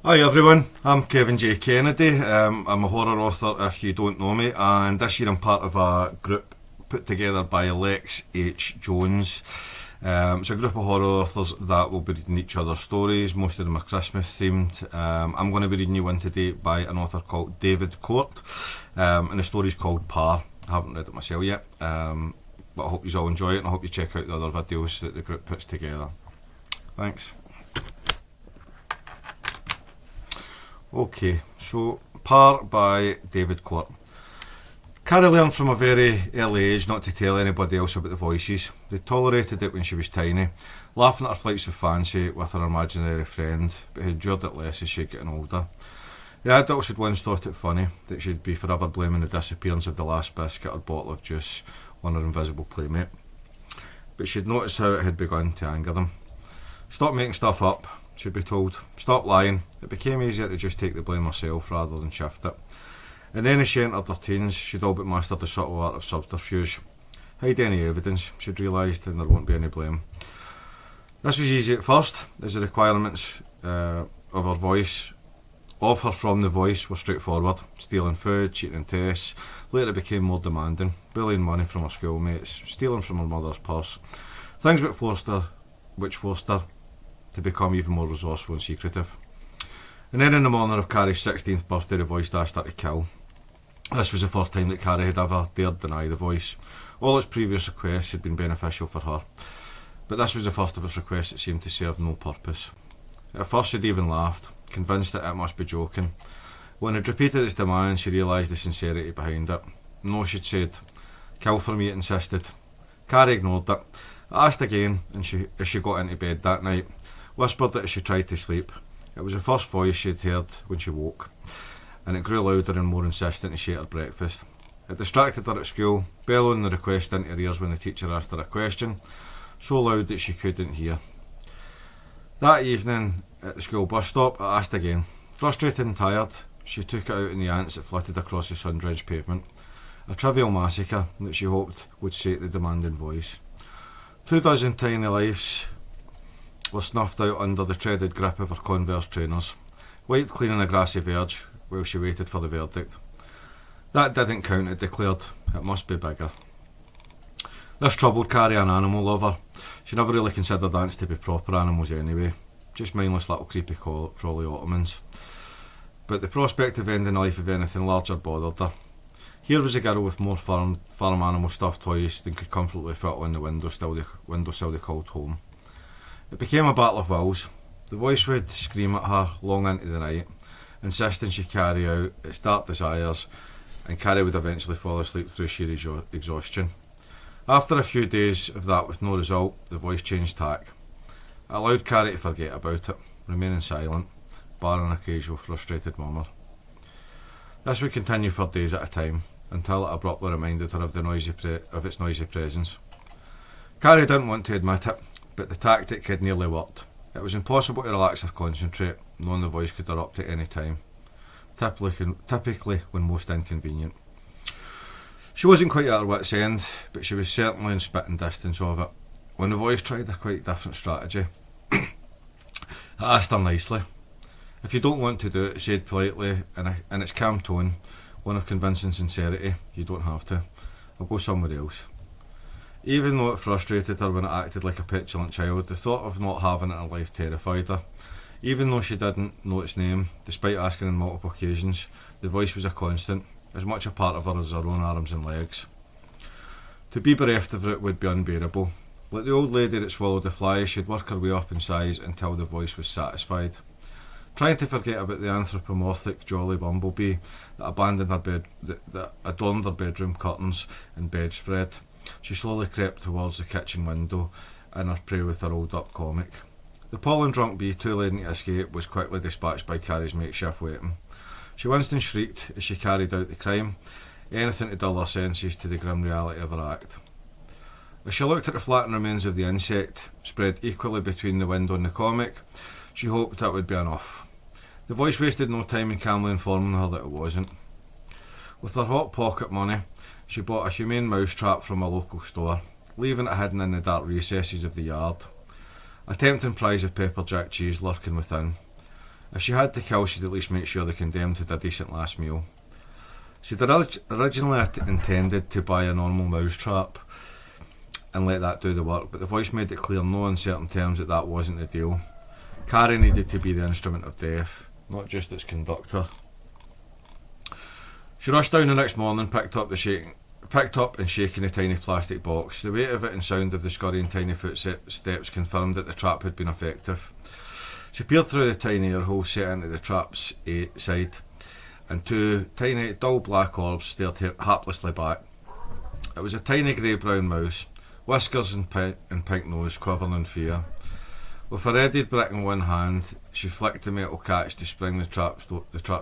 Hi everyone, I'm Kevin J. Kennedy. I'm a horror author if you don't know me, and this year I'm part of a group put together by Lex H. Jones. It's a group of horror authors that will be reading each other's stories. Most of them are Christmas themed. I'm going to be reading you one today by an author called David Court, and the story's called Par. I haven't read it myself yet, but I hope you all enjoy it, and I hope you check out the other videos that the group puts together. Thanks. Okay, so Par by David Court. Carrie learned from a very early age not to tell anybody else about the voices. They tolerated it when she was tiny, laughing at her flights of fancy with her imaginary friend, but he endured it less as she was getting older. The adults had once thought it funny that she'd be forever blaming the disappearance of the last biscuit or bottle of juice on her invisible playmate. But she'd noticed how it had begun to anger them. Stop making stuff up, she'd be told. Stop lying. It became easier to just take the blame herself rather than shift it. And then as she entered her teens, she'd all but mastered the subtle art of subterfuge. Hide any evidence, she'd realised, and there won't be any blame. This was easy at first, as the requirements of her from the voice were straightforward. Stealing food, cheating in tests. Later it became more demanding. Bullying money from her schoolmates. Stealing from her mother's purse. Things which forced her to become even more resourceful and secretive. And then in the morning of Carrie's 16th birthday, the voice asked her to kill. This was the first time that Carrie had ever dared deny the voice. All its previous requests had been beneficial for her, but this was the first of its requests that seemed to serve no purpose. At first she'd even laughed, convinced that it must be joking. When it repeated its demand, she realised the sincerity behind it. No, she'd said. Kill for me, it insisted. Carrie ignored it. Asked again, and as she got into bed that night, whispered it as she tried to sleep. It was the first voice she'd heard when she woke, and it grew louder and more insistent as she ate her breakfast. It distracted her at school, bellowing the request into her ears when the teacher asked her a question, so loud that she couldn't hear. That evening, at the school bus stop, it asked again. Frustrated and tired, she took it out in the ants that flitted across the sun-drenched pavement. A trivial massacre that she hoped would sate the demanding voice. 24 tiny lives were snuffed out under the treaded grip of her Converse trainers, wiped clean on a grassy verge while she waited for the verdict. That didn't count, it declared. It must be bigger. This troubled Carrie, an animal lover. She never really considered ants to be proper animals anyway, just mindless little creepy crawly ottomans. But the prospect of ending the life of anything larger bothered her. Here was a girl with more farm animal stuffed toys than could comfortably fit on the windowsill they called home. It became a battle of wills. The voice would scream at her long into the night, insisting she carry out its dark desires, and Carrie would eventually fall asleep through sheer exhaustion. After a few days of that with no result, the voice changed tack. It allowed Carrie to forget about it, remaining silent, barring an occasional frustrated murmur. This would continue for days at a time, until it abruptly reminded her of its noisy presence. Carrie didn't want to admit it, but the tactic had nearly worked. It was impossible to relax or concentrate, knowing the voice could erupt at any time, typically when most inconvenient. She wasn't quite at her wit's end, but she was certainly in spitting distance of it, when the voice tried a quite different strategy. It asked her nicely. If you don't want to do it, it said politely, in its calm tone, one of convincing sincerity, you don't have to. I'll go somewhere else. Even though it frustrated her when it acted like a petulant child, the thought of not having it in her life terrified her. Even though she didn't know its name, despite asking on multiple occasions, the voice was a constant, as much a part of her as her own arms and legs. To be bereft of it would be unbearable. Like the old lady that swallowed the fly, she'd work her way up in size until the voice was satisfied. Trying to forget about the anthropomorphic jolly bumblebee that adorned her bedroom curtains and bedspread, she slowly crept towards the kitchen window in her prey with her old up comic. The pollen-drunk bee, too laden to escape, was quickly dispatched by Carrie's makeshift weapon. She winced and shrieked as she carried out the crime, anything to dull her senses to the grim reality of her act. As she looked at the flattened remains of the insect, spread equally between the window and the comic, she hoped that would be enough. The voice wasted no time in calmly informing her that it wasn't. With her hot pocket money, she bought a humane mousetrap from a local store, leaving it hidden in the dark recesses of the yard. A tempting prize of pepper jack cheese lurking within. If she had to kill, she'd at least make sure the condemned had a decent last meal. She'd originally intended to buy a normal mousetrap and let that do the work, but the voice made it clear in no uncertain terms that that wasn't the deal. Carrie needed to be the instrument of death, not just its conductor. She rushed down the next morning, picked up and shaking the tiny plastic box. The weight of it and sound of the scurrying tiny footsteps confirmed that the trap had been effective. She peered through the tiny air hole set into the trap's side, and two tiny, dull black orbs stared haplessly back. It was a tiny grey-brown mouse, whiskers and pink nose, quivering in fear. With a readied brick in one hand, she flicked the metal catch to spring the trap's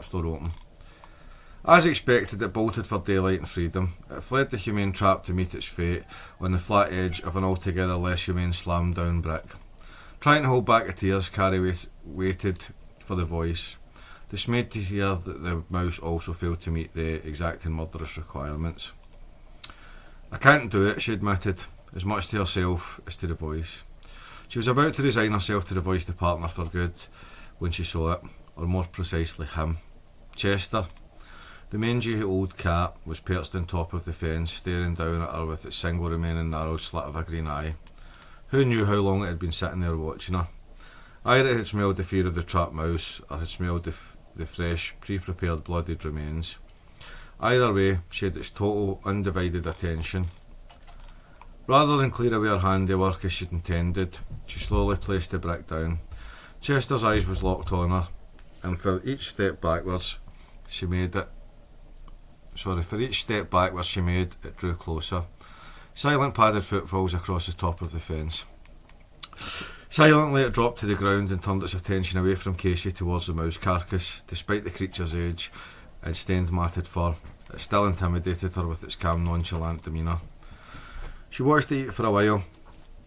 door open. As expected, it bolted for daylight and freedom. It fled the humane trap to meet its fate on the flat edge of an altogether less humane slammed-down brick. Trying to hold back the tears, Carrie waited for the voice, dismayed to hear that the mouse also failed to meet the exacting murderous requirements. "I can't do it," she admitted, as much to herself as to the voice. She was about to resign herself to the voice department for good when she saw it, or more precisely him. Chester, the mangy old cat, was perched on top of the fence, staring down at her with its single remaining narrowed slit of a green eye. Who knew how long it had been sitting there watching her? Either it had smelled the fear of the trapped mouse, or had smelled the fresh, pre-prepared bloodied remains. Either way, she had its total, undivided attention. Rather than clear away her handiwork as she'd intended, she slowly placed the brick down. Chester's eyes was locked on her, and for each step backwards she made, it drew closer. Silent padded footfalls across the top of the fence. Silently it dropped to the ground and turned its attention away from Casey towards the mouse carcass. Despite the creature's age and stained matted fur, it still intimidated her with its calm, nonchalant demeanour. She watched it eat for a while,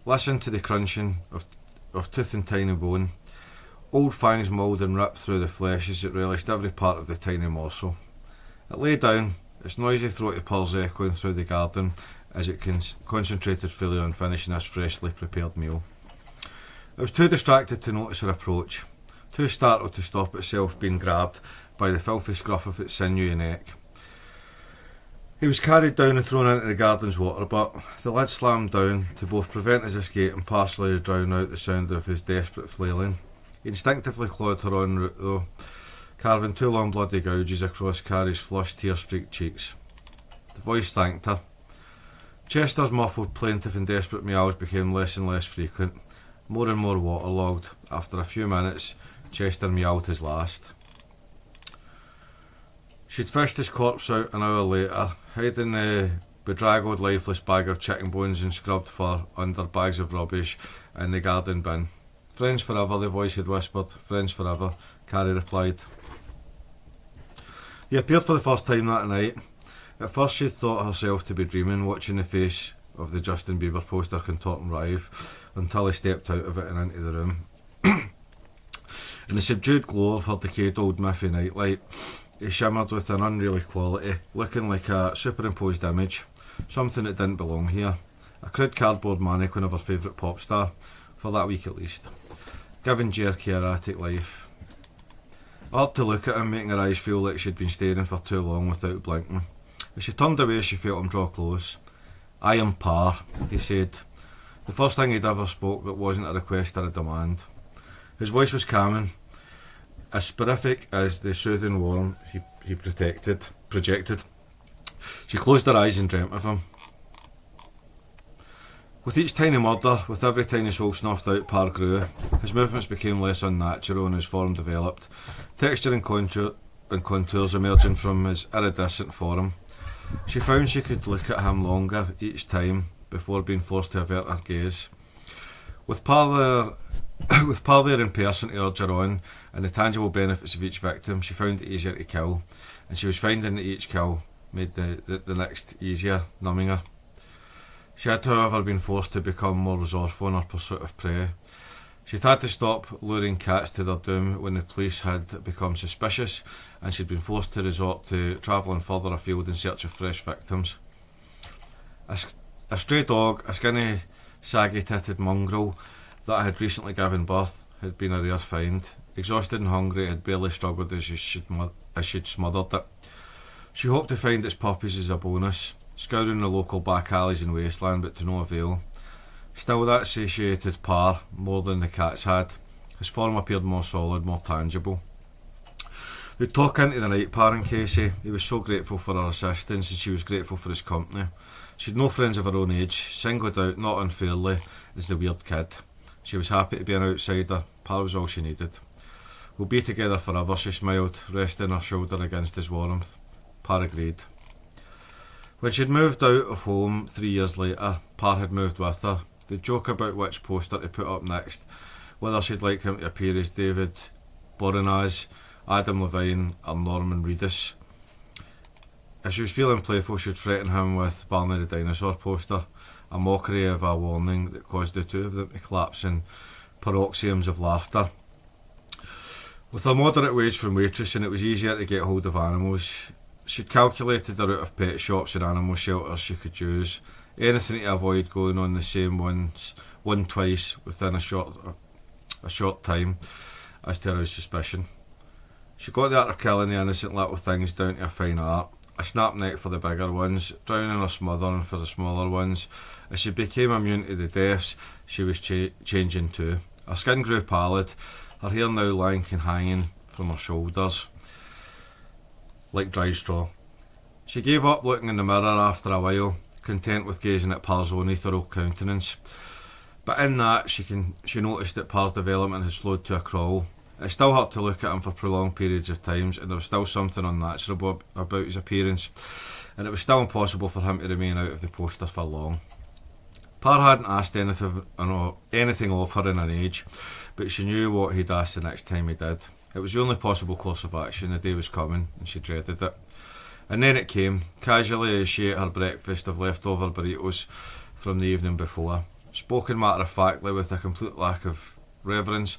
listened to the crunching of tooth and tiny bone. Old fangs mauled and ripped through the flesh as it relished every part of the tiny morsel. It lay down, its noisy throaty purrs echoing through the garden as it concentrated fully on finishing this freshly prepared meal. It was too distracted to notice her approach, too startled to stop itself being grabbed by the filthy scruff of its sinewy neck. He was carried down and thrown into the garden's water butt. The lid slammed down to both prevent his escape and partially drown out the sound of his desperate flailing. He instinctively clawed her en route though, carving two long bloody gouges across Carrie's flushed, tear-streaked cheeks. The voice thanked her. Chester's muffled, plaintive and desperate meows became less and less frequent, more and more waterlogged. After a few minutes, Chester meowed his last. She'd fished his corpse out an hour later, hiding the bedraggled, lifeless bag of chicken bones and scrubbed fur under bags of rubbish in the garden bin. "Friends forever," the voice had whispered. "Friends forever," Carrie replied. He appeared for the first time that night. At first she thought herself to be dreaming, watching the face of the Justin Bieber poster contorting writhe, until he stepped out of it and into the room. In the subdued glow of her decayed old Miffy nightlight, he shimmered with an unreal quality, looking like a superimposed image, something that didn't belong here. A crude cardboard mannequin of her favourite pop star, for that week at least, giving jerky erratic life. Hard to look at him, making her eyes feel like she'd been staring for too long without blinking. As she turned away, she felt him draw close. "I am Par," he said, the first thing he'd ever spoke that wasn't a request or a demand. His voice was calming, as specific as the soothing warmth he projected. She closed her eyes and dreamt of him. With each tiny murder, with every tiny soul snuffed out, Par grew. His movements became less unnatural and his form developed, texture and contours emerging from his iridescent form. She found she could look at him longer each time before being forced to avert her gaze. With Par there in person to urge her on, and the tangible benefits of each victim, she found it easier to kill, and she was finding that each kill made the next easier, numbing her. She had, however, been forced to become more resourceful in her pursuit of prey. She'd had to stop luring cats to their doom when the police had become suspicious, and she'd been forced to resort to travelling further afield in search of fresh victims. A stray dog, a skinny, saggy-titted mongrel that had recently given birth, had been a rare find. Exhausted and hungry, it had barely struggled as she'd smothered it. She hoped to find its puppies as a bonus, scouring the local back alleys and wasteland, but to no avail. Still, that satiated Parr more than the cats had. His form appeared more solid, more tangible. They'd talk into the night, Parr and Casey. He was so grateful for her assistance, and she was grateful for his company. She'd no friends of her own age, singled out, not unfairly, as the weird kid. She was happy to be an outsider. Parr was all she needed. "We'll be together forever," she smiled, resting her shoulder against his warmth. Parr agreed. When she'd moved out of home 3 years later, Parr had moved with her. They'd joke about which poster to put up next, whether she'd like him to appear as David Boreanaz, Adam Levine or Norman Reedus. If she was feeling playful, she'd threaten him with Barney the Dinosaur poster, a mockery of a warning that caused the two of them to collapse in paroxysms of laughter. With a moderate wage from waitressing, it was easier to get hold of animals. She'd calculated the route of pet shops and animal shelters she could use, anything to avoid going on the same one twice within a short time as to arouse suspicion. She got the art of killing the innocent little things down to a fine art, a snap neck for the bigger ones, drowning or smothering for the smaller ones. As she became immune to the deaths, she was changing too. Her skin grew pallid, her hair now lank and hanging from her shoulders like dry straw. She gave up looking in the mirror after a while, content with gazing at Parr's own ethereal countenance. But in that, she noticed that Parr's development had slowed to a crawl. It still hurt to look at him for prolonged periods of times, and there was still something unnatural about his appearance, and it was still impossible for him to remain out of the poster for long. Parr hadn't asked anything of her in an age, but she knew what he'd ask the next time he did. It was the only possible course of action. The day was coming, and she dreaded it. And then it came, casually as she ate her breakfast of leftover burritos from the evening before, spoken matter-of-factly with a complete lack of reverence,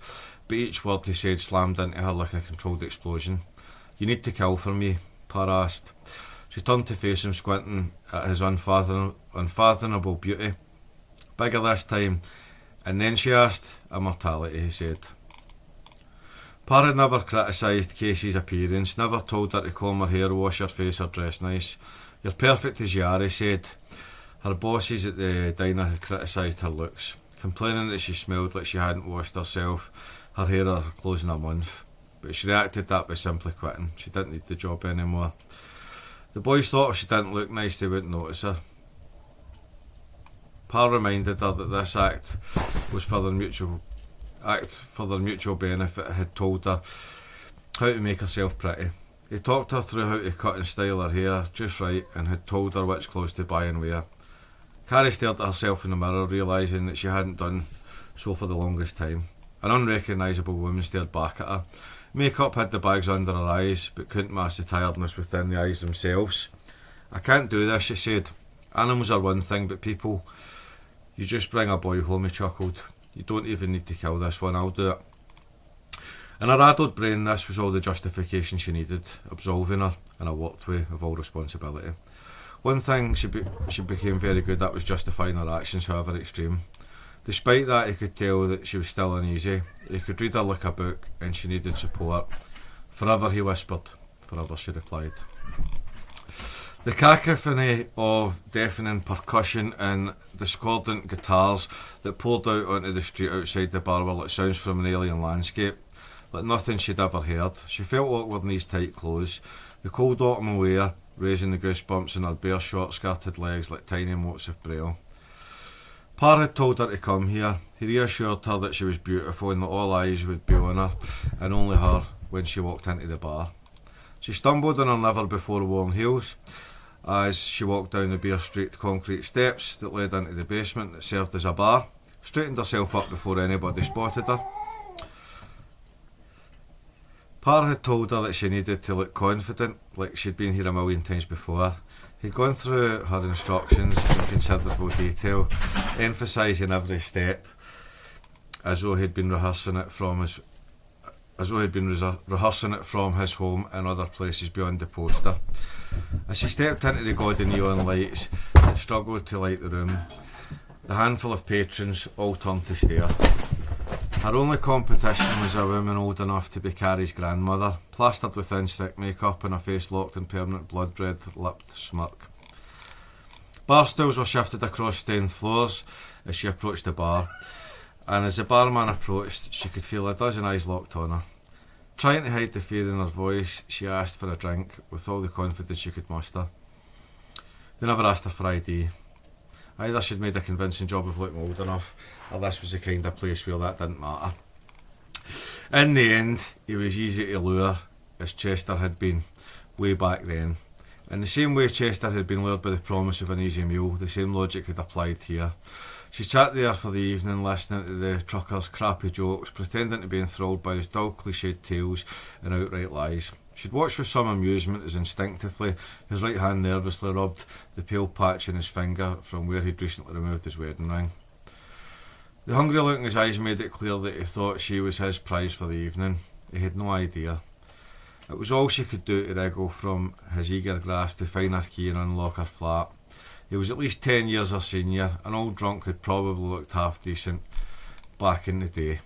but each word he said slammed into her like a controlled explosion. "You need to kill for me," Parr asked. She turned to face him, squinting at his unfathomable beauty. "Bigger this time." And then she asked. "Immortality," he said. Parr had never criticised Casey's appearance, never told her to comb her hair, wash her face or dress nice. "You're perfect as you are," he said. Her bosses at the diner had criticised her looks, complaining that she smelled like she hadn't washed herself, her hair or her clothes in a month. But she reacted that by simply quitting. She didn't need the job anymore. The boys thought if she didn't look nice they wouldn't notice her. Parr reminded her that this act for their mutual benefit, had told her how to make herself pretty. He talked her through how to cut and style her hair just right, and had told her which clothes to buy and wear. Carrie stared at herself in the mirror, realising that she hadn't done so for the longest time. An unrecognisable woman stared back at her. Makeup hid the bags under her eyes, but couldn't mask the tiredness within the eyes themselves. "I can't do this," she said. "Animals are one thing, but people... You just bring a boy home," he chuckled. "You don't even need to kill this one, I'll do it." In her addled brain, this was all the justification she needed, absolving her in a warped way of all responsibility. One thing she became very good at was justifying her actions, however extreme. Despite that, he could tell that she was still uneasy. He could read her like a book, and she needed support. "Forever," he whispered. "Forever," she replied. The cacophony of deafening percussion and discordant guitars that poured out onto the street outside the bar were like sounds from an alien landscape, like nothing she'd ever heard. She felt awkward in these tight clothes, the cold autumn air raising the goosebumps in her bare short-skirted legs like tiny motes of braille. Parr had told her to come here. He reassured her that she was beautiful and that all eyes would be on her, and only her, when she walked into the bar. She stumbled on her never-before-worn heels as she walked down the bare streaked concrete steps that led into the basement that served as a bar, straightened herself up before anybody spotted her. Parr had told her that she needed to look confident, like she'd been here a million times before. He'd gone through her instructions in considerable detail, emphasising every step, as though he'd been rehearsing it from his home and other places beyond the poster. As she stepped into the gaudy neon lights that struggled to light the room, the handful of patrons all turned to stare. Her only competition was a woman old enough to be Carrie's grandmother, plastered with thin-stick makeup and a face locked in permanent blood-red lipped smirk. Bar stools were shifted across stained floors as she approached the bar, and as the barman approached, she could feel a dozen eyes locked on her. Trying to hide the fear in her voice, she asked for a drink with all the confidence she could muster. They never asked her for ID. Either she'd made a convincing job of looking old enough, or this was the kind of place where that didn't matter. In the end, he was easy to lure, as Chester had been way back then. In the same way Chester had been lured by the promise of an easy meal, the same logic had applied here. She sat there for the evening, listening to the trucker's crappy jokes, pretending to be enthralled by his dull cliched tales and outright lies. She'd watched with some amusement as instinctively his right hand nervously rubbed the pale patch in his finger from where he'd recently removed his wedding ring. The hungry look in his eyes made it clear that he thought she was his prize for the evening. He had no idea. It was all she could do to wriggle from his eager grasp to find his key and unlock her flat. He was at least 10 years her senior, an old drunk who'd probably looked half decent back in the day.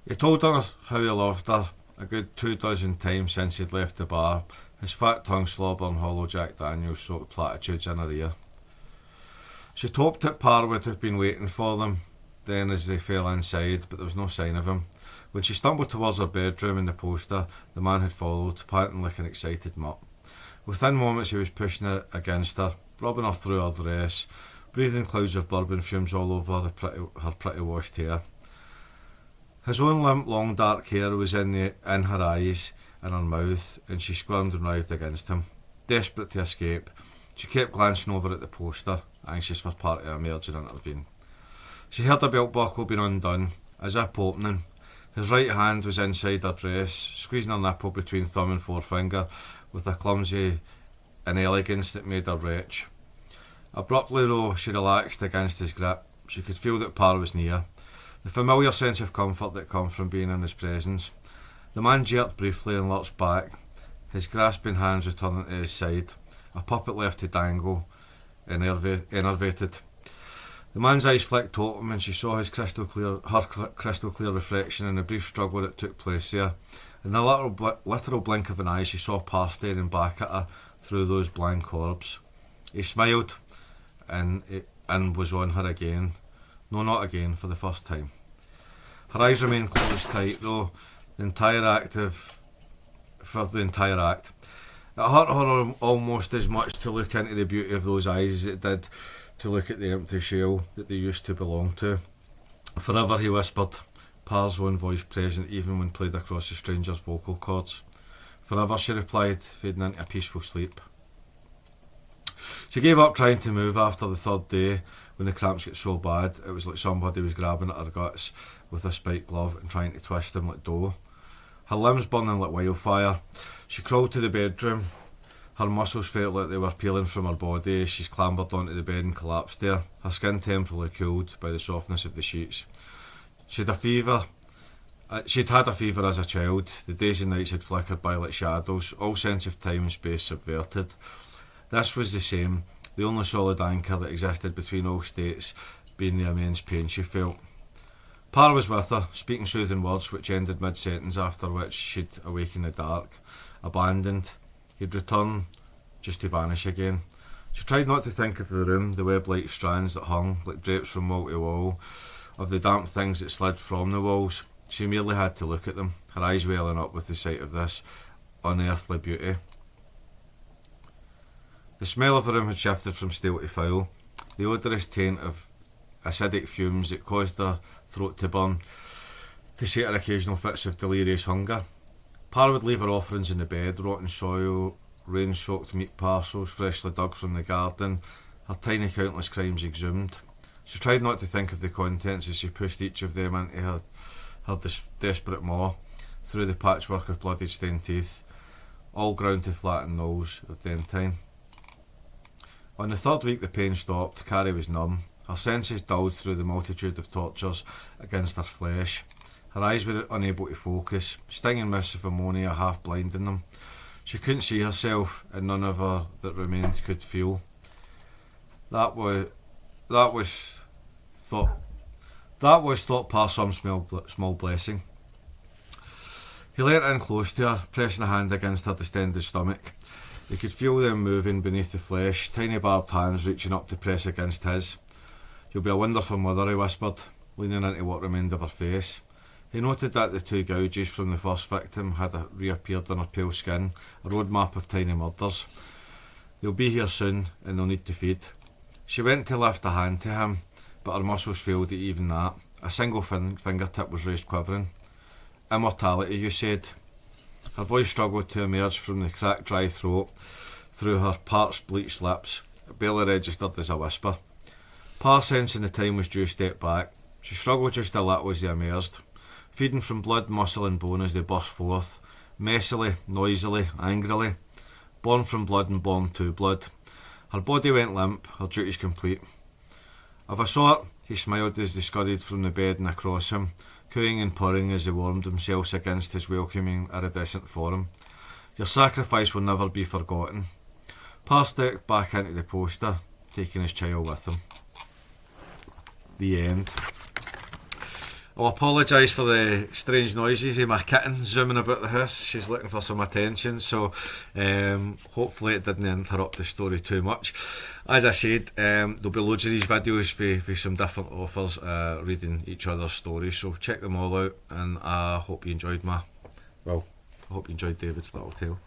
He told her how he loved her a good 24 times since he'd left the bar, his fat tongue slobbering hollow Jack Daniels soaked platitudes in her ear. She'd hoped that Parr would have been waiting for them then as they fell inside, but there was no sign of him. When she stumbled towards her bedroom in the poster, the man had followed, panting like an excited mutt. Within moments he was pushing it against her, rubbing her through her dress, breathing clouds of bourbon fumes all over her pretty washed hair. His own limp, long, dark hair was in her eyes and her mouth, and she squirmed and writhed against him. Desperate to escape, she kept glancing over at the poster, anxious for Parr to emerge and intervene. She heard the belt buckle being undone, a zip opening. His right hand was inside her dress, squeezing her nipple between thumb and forefinger with a clumsy inelegance that made her retch. Abruptly though, she relaxed against his grip. She could feel that Parr was near, the familiar sense of comfort that comes from being in his presence. The man jerked briefly and lurched back, his grasping hands returning to his side, a puppet left to dangle, enervated. The man's eyes flicked open and she saw her crystal clear reflection in the brief struggle that took place there. In the literal blink of an eye, she saw Parr staring back at her through those blank orbs. He smiled and was on her again. No, not again, for the first time. Her eyes remained closed tight, though, for the entire act. It hurt her almost as much to look into the beauty of those eyes as it did to look at the empty shell that they used to belong to. Forever, he whispered, Parr's own voice present even when played across the stranger's vocal cords. Forever, she replied, fading into a peaceful sleep. She gave up trying to move after the third day. When the cramps got so bad, it was like somebody was grabbing at her guts with a spiked glove and trying to twist them like dough. Her limbs burning like wildfire. She crawled to the bedroom. Her muscles felt like they were peeling from her body as she clambered onto the bed and collapsed there, her skin temporarily cooled by the softness of the sheets. She'd had a fever as a child. The days and nights had flickered by like shadows, all sense of time and space subverted. This was the same, the only solid anchor that existed between all states being the immense pain she felt. Parr was with her, speaking soothing words which ended mid-sentence, after which she'd awake in the dark, abandoned. He'd return, just to vanish again. She tried not to think of the room, the web-like strands that hung, like drapes from wall to wall, of the damp things that slid from the walls. She merely had to look at them, her eyes welling up with the sight of this unearthly beauty. The smell of the room had shifted from stale to foul, the odorous taint of acidic fumes that caused her throat to burn, to see her occasional fits of delirious hunger. Parr would leave her offerings in the bed, rotten soil, rain-soaked meat parcels freshly dug from the garden, her tiny countless crimes exhumed. She tried not to think of the contents as she pushed each of them into her desperate maw, through the patchwork of bloodied stained teeth, all ground to flatten knolls of dentine. On the third week the pain stopped. Carrie was numb, her senses dulled through the multitude of tortures against her flesh. Her eyes were unable to focus, stinging mists of ammonia half blinding them. She couldn't see herself, and none of her that remained could feel. That was thought That was thought past some small blessing. He leant in close to her, pressing a hand against her distended stomach. He could feel them moving beneath the flesh, tiny barbed hands reaching up to press against his. "You'll be a wonderful mother," he whispered, leaning into what remained of her face. He noted that the 2 gouges from the first victim had reappeared on her pale skin, a roadmap of tiny murders. "They'll be here soon, and they'll need to feed." She went to lift a hand to him, but her muscles failed at even that. A single fingertip was raised quivering. "Immortality, you said." Her voice struggled to emerge from the cracked dry throat through her parched bleached lips. It barely registered as a whisper. Pa, sensing the time was due, stepped back. She struggled just a little as they emerged, feeding from blood, muscle and bone as they burst forth, messily, noisily, angrily. Born from blood and born to blood. Her body went limp, her duties complete. "Of a sort," he smiled as they scurried from the bed and across him, cooing and purring as they warmed themselves against his welcoming iridescent form. "Your sacrifice will never be forgotten." Pa stepped back into the poster, taking his child with him. The end. I'll apologise for the strange noises of my kitten zooming about the house. She's looking for some attention, so hopefully it didn't interrupt the story too much. As I said, there'll be loads of these videos for some different authors reading each other's stories, so check them all out, and I hope you enjoyed I hope you enjoyed David's little tale.